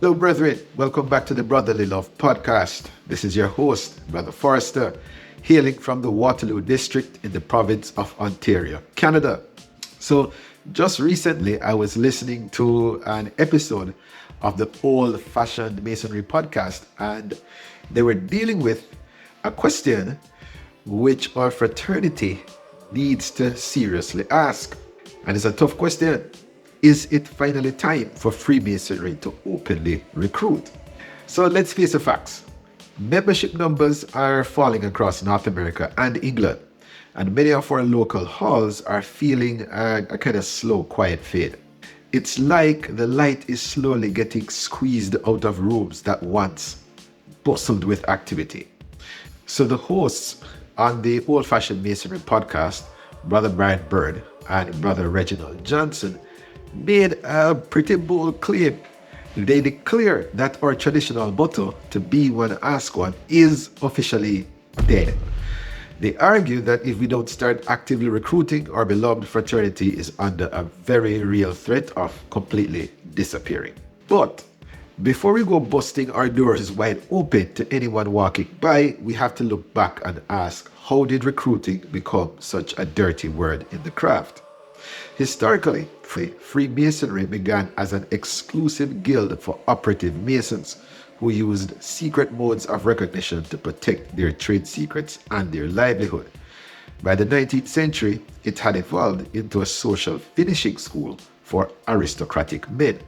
Hello, brethren. Welcome back to the Brotherly Love podcast. This is your host, Brother Forrester, hailing from the Waterloo district in the province of Ontario, Canada. So, just recently, I was listening to an episode of the Old Fashioned Masonry podcast, and they were dealing with a question which our fraternity needs to seriously ask. And it's a tough question. Is it finally time for Freemasonry to openly recruit? So let's face the facts. Membership numbers are falling across North America and England, and many of our local halls are feeling a kind of slow, quiet fade. It's like the light is slowly getting squeezed out of rooms that once bustled with activity. So the hosts on the Old Fashioned Masonry podcast, Brother Brian Bird and Brother Reginald Johnson, made a pretty bold claim. They declare that our traditional motto, 2B1ASK1, is officially dead. They argue that if we don't start actively recruiting, our beloved fraternity is under a very real threat of completely disappearing. But before we go busting our doors wide open to anyone walking by, we have to look back and ask, how did recruiting become such a dirty word in the craft? Historically, Freemasonry began as an exclusive guild for operative Masons who used secret modes of recognition to protect their trade secrets and their livelihood. By the 19th century, it had evolved into a social finishing school for aristocratic men,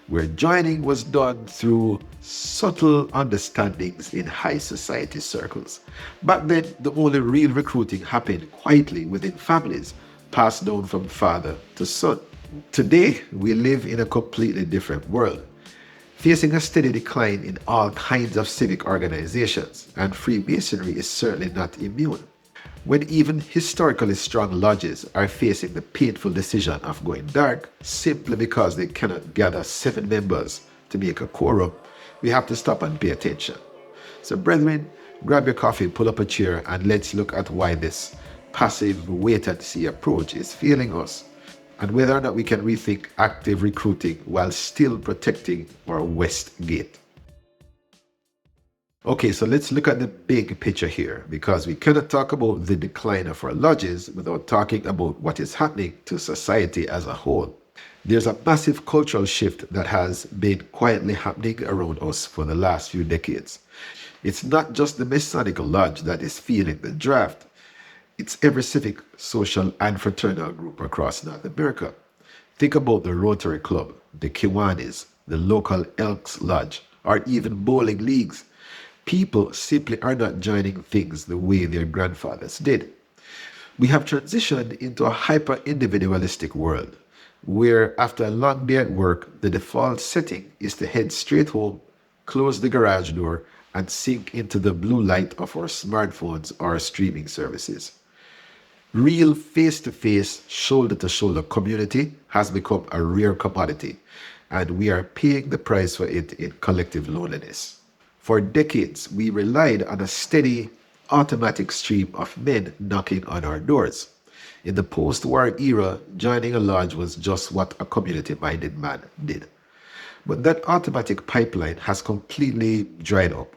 where joining was done through subtle understandings in high society circles. Back then, the only real recruiting happened quietly within families, passed down from father to son. Today, we live in a completely different world, facing a steady decline in all kinds of civic organizations, and Freemasonry is certainly not immune. When even historically strong lodges are facing the painful decision of going dark simply because they cannot gather 7 members to make a quorum, we have to stop and pay attention. So, brethren, grab your coffee, pull up a chair, and let's look at why this passive wait-and-see approach is failing us, and whether or not we can rethink active recruiting while still protecting our West Gate. Okay, so let's look at the big picture here, because we cannot talk about the decline of our lodges without talking about what is happening to society as a whole. There's a massive cultural shift that has been quietly happening around us for the last few decades. It's not just the Masonic Lodge that is feeling the draft. It's every civic, social, and fraternal group across North America. Think about the Rotary Club, the Kiwanis, the local Elks Lodge, or even bowling leagues. People simply are not joining things the way their grandfathers did. We have transitioned into a hyper-individualistic world, where after a long day at work, the default setting is to head straight home, close the garage door, and sink into the blue light of our smartphones or streaming services. Real face-to-face, shoulder-to-shoulder community has become a rare commodity, and we are paying the price for it in collective loneliness. For decades, we relied on a steady, automatic stream of men knocking on our doors. In the post-war era, joining a lodge was just what a community-minded man did. But that automatic pipeline has completely dried up.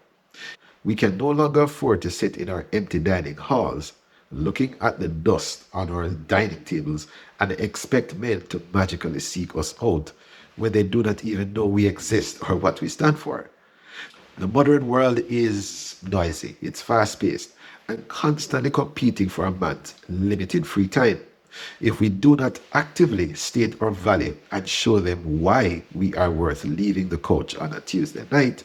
We can no longer afford to sit in our empty dining halls, looking at the dust on our dining tables, and expect men to magically seek us out when they do not even know we exist or what we stand for. The modern world is noisy, it's fast-paced, and constantly competing for a man's limited free time. If we do not actively state our value and show them why we are worth leaving the couch on a Tuesday night,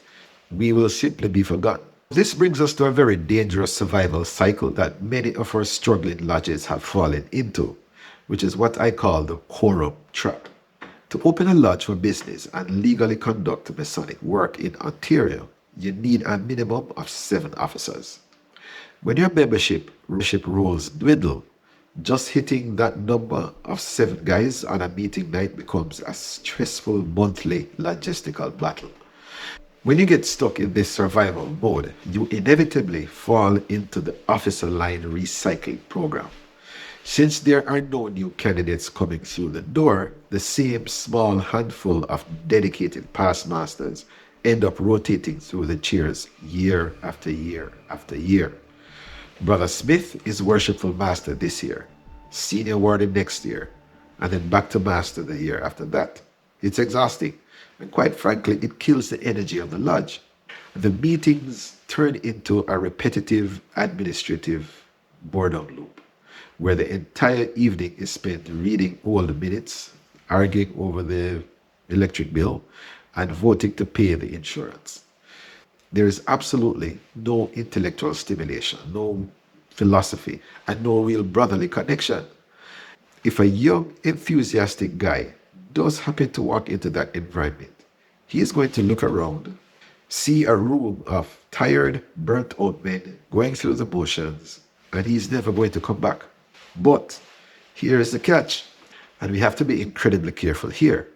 we will simply be forgotten. This brings us to a very dangerous survival cycle that many of our struggling lodges have fallen into, which is what I call the Quorum Trap. To open a lodge for business and legally conduct Masonic work in Ontario, you need a minimum of 7 officers. When your membership rolls dwindle, just hitting that number of 7 guys on a meeting night becomes a stressful monthly logistical battle. When you get stuck in this survival mode, you inevitably fall into the officer line recycling program. Since there are no new candidates coming through the door, the same small handful of dedicated past masters end up rotating through the chairs year after year after year. Brother Smith is worshipful master this year, senior warden next year, and then back to master the year after that. It's exhausting, and quite frankly, it kills the energy of the lodge. The meetings turn into a repetitive administrative boredom loop, where the entire evening is spent reading old minutes, arguing over the electric bill, and voting to pay the insurance. There is absolutely no intellectual stimulation, no philosophy, and no real brotherly connection. If a young, enthusiastic guy does happen to walk into that environment, he is going to look around, see a room of tired, burnt out men going through the motions, and he's never going to come back. But here is the catch, and we have to be incredibly careful here.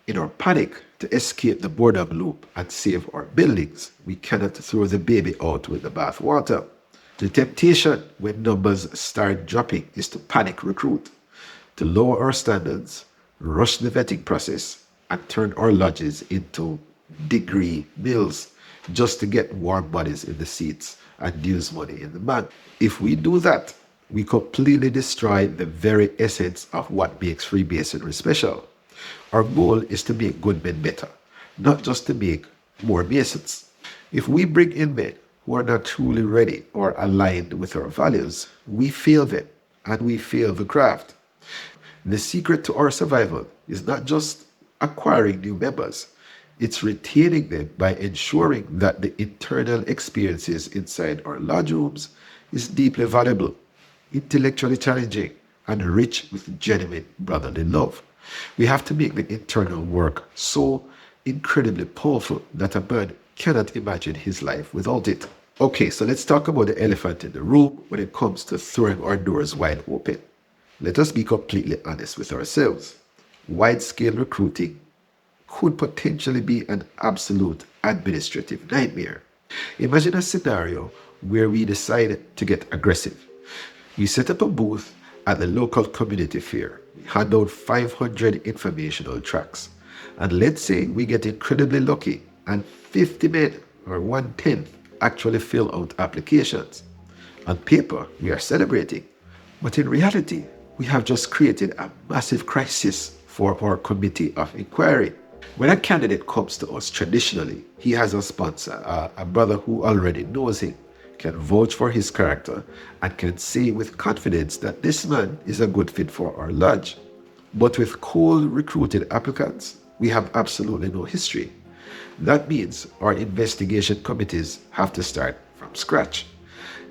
In our panic to escape the boredom loop and save our buildings, we cannot throw the baby out with the bathwater. The temptation when numbers start dropping is to panic recruit, to lower our standards, rush the vetting process, and turn our lodges into degree mills just to get warm bodies in the seats and use money in the bank. If we do that, we completely destroy the very essence of what makes Freemasonry special. Our goal is to make good men better, not just to make more Masons. If we bring in men who are not truly ready or aligned with our values, we fail them and we fail the craft. The secret to our survival is not just acquiring new members, it's retaining them by ensuring that the internal experiences inside our lodge rooms is deeply valuable, intellectually challenging, and rich with genuine brotherly love. We have to make the internal work so incredibly powerful that a man cannot imagine his life without it. Okay, so let's talk about the elephant in the room when it comes to throwing our doors wide open. Let us be completely honest with ourselves. Wide-scale recruiting could potentially be an absolute administrative nightmare. Imagine a scenario where we decide to get aggressive. We set up a booth at the local community fair. We hand out 500 informational tracts. And let's say we get incredibly lucky and 50 men or 1/10 actually fill out applications. On paper, we are celebrating. But in reality, we have just created a massive crisis for our committee of inquiry. When a candidate comes to us traditionally, he has a sponsor, a brother who already knows him, can vouch for his character, and can say with confidence that this man is a good fit for our lodge. But with cold recruited applicants, we have absolutely no history. That means our investigation committees have to start from scratch.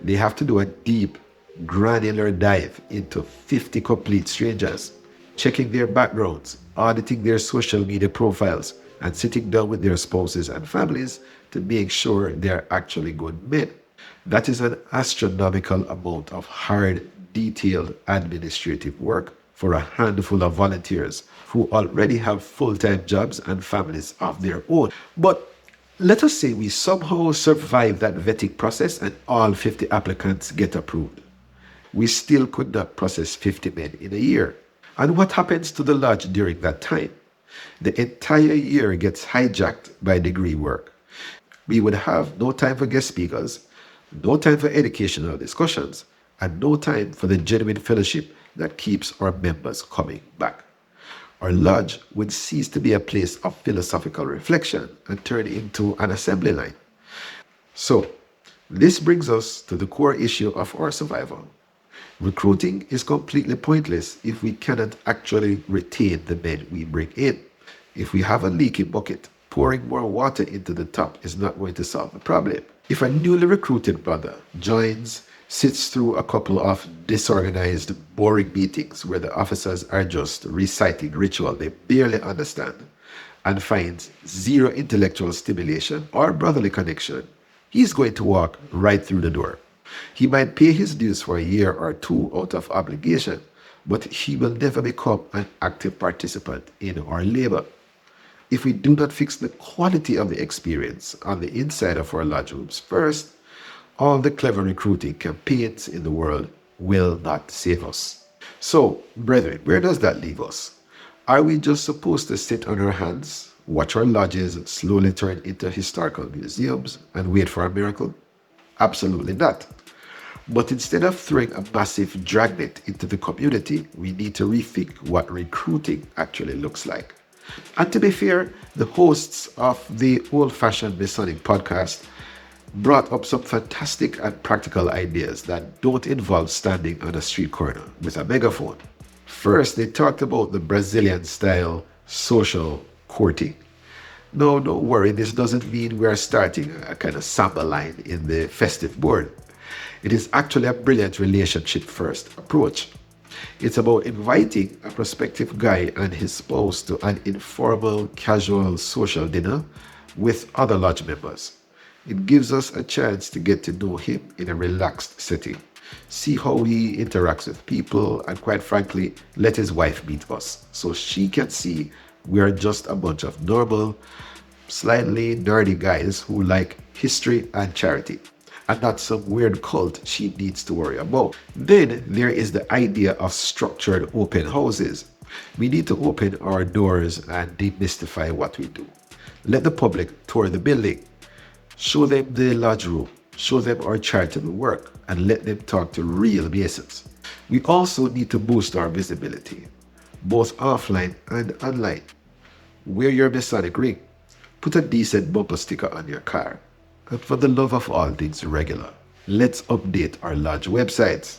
They have to do a deep, granular dive into 50 complete strangers, checking their backgrounds, auditing their social media profiles, and sitting down with their spouses and families to make sure they are actually good men. That is an astronomical amount of hard, detailed administrative work for a handful of volunteers who already have full-time jobs and families of their own. But let us say we somehow survive that vetting process and all 50 applicants get approved. We still could not process 50 men in a year. And what happens to the lodge during that time? The entire year gets hijacked by degree work. We would have no time for guest speakers, no time for educational discussions, and no time for the genuine fellowship that keeps our members coming back. Our lodge would cease to be a place of philosophical reflection and turn into an assembly line. So, this brings us to the core issue of our survival. Recruiting is completely pointless if we cannot actually retain the men we bring in. If we have a leaky bucket, pouring more water into the top is not going to solve the problem. If a newly recruited brother joins, sits through a couple of disorganized, boring meetings where the officers are just reciting ritual they barely understand, and finds zero intellectual stimulation or brotherly connection, he's going to walk right through the door. He might pay his dues for a year or two out of obligation, but he will never become an active participant in our labor. If we do not fix the quality of the experience on the inside of our lodge rooms first, all the clever recruiting campaigns in the world will not save us. So, brethren, where does that leave us? Are we just supposed to sit on our hands, watch our lodges slowly turn into historical museums, and wait for a miracle? Absolutely not. But instead of throwing a massive dragnet into the community, we need to rethink what recruiting actually looks like. And to be fair, the hosts of the Old Fashioned Masonic podcast brought up some fantastic and practical ideas that don't involve standing on a street corner with a megaphone. First, they talked about the Brazilian style social courting. No, don't worry, this doesn't mean we're starting a kind of samba line in the festive board. It is actually a brilliant relationship first approach. It's about inviting a prospective guy and his spouse to an informal, casual social dinner with other lodge members. It gives us a chance to get to know him in a relaxed setting, see how he interacts with people, and quite frankly, let his wife meet us so she can see we are just a bunch of normal, slightly nerdy guys who like history and charity, and not some weird cult she needs to worry about. Then there is the idea of structured open houses. We need to open our doors and demystify what we do. Let the public tour the building, show them the lodge room, show them our charitable work, and let them talk to real Masons. We also need to boost our visibility, both offline and online. Wear your Masonic ring. Put a decent bumper sticker on your car. And for the love of all things regular, let's update our lodge websites.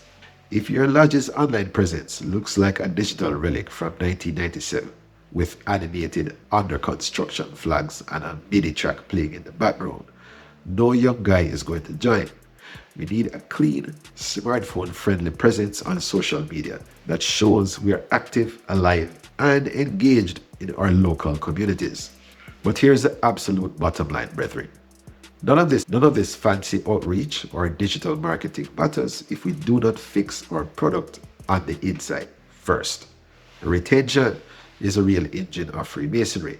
If your lodge's online presence looks like a digital relic from 1997 with animated under construction flags and a MIDI track playing in the background, no young guy is going to join. We need a clean, smartphone-friendly presence on social media that shows we are active, alive, and engaged in our local communities. But here's the absolute bottom line, brethren. None of this fancy outreach or digital marketing matters if we do not fix our product on the inside first. Retention is a real engine of Freemasonry.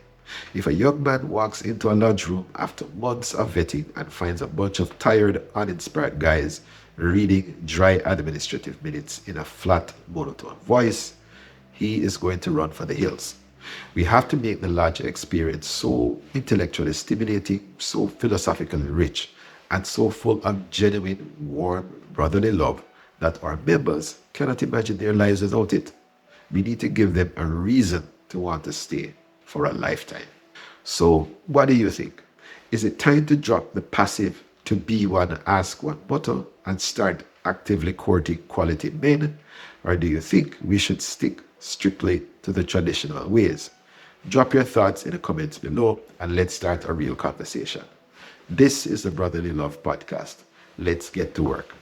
If a young man walks into a lodge room after months of vetting and finds a bunch of tired, uninspired guys reading dry administrative minutes in a flat, monotone voice, he is going to run for the hills. We have to make the lodge experience so intellectually stimulating, so philosophically rich, and so full of genuine, warm, brotherly love that our members cannot imagine their lives without it. We need to give them a reason to want to stay for a lifetime. So, what do you think? Is it time to drop the passive to be one, ask one motto and start actively courting quality men? Or do you think we should stick strictly to the traditional ways? Drop your thoughts in the comments below and let's start a real conversation. This is the Brotherly Love Podcast. Let's get to work.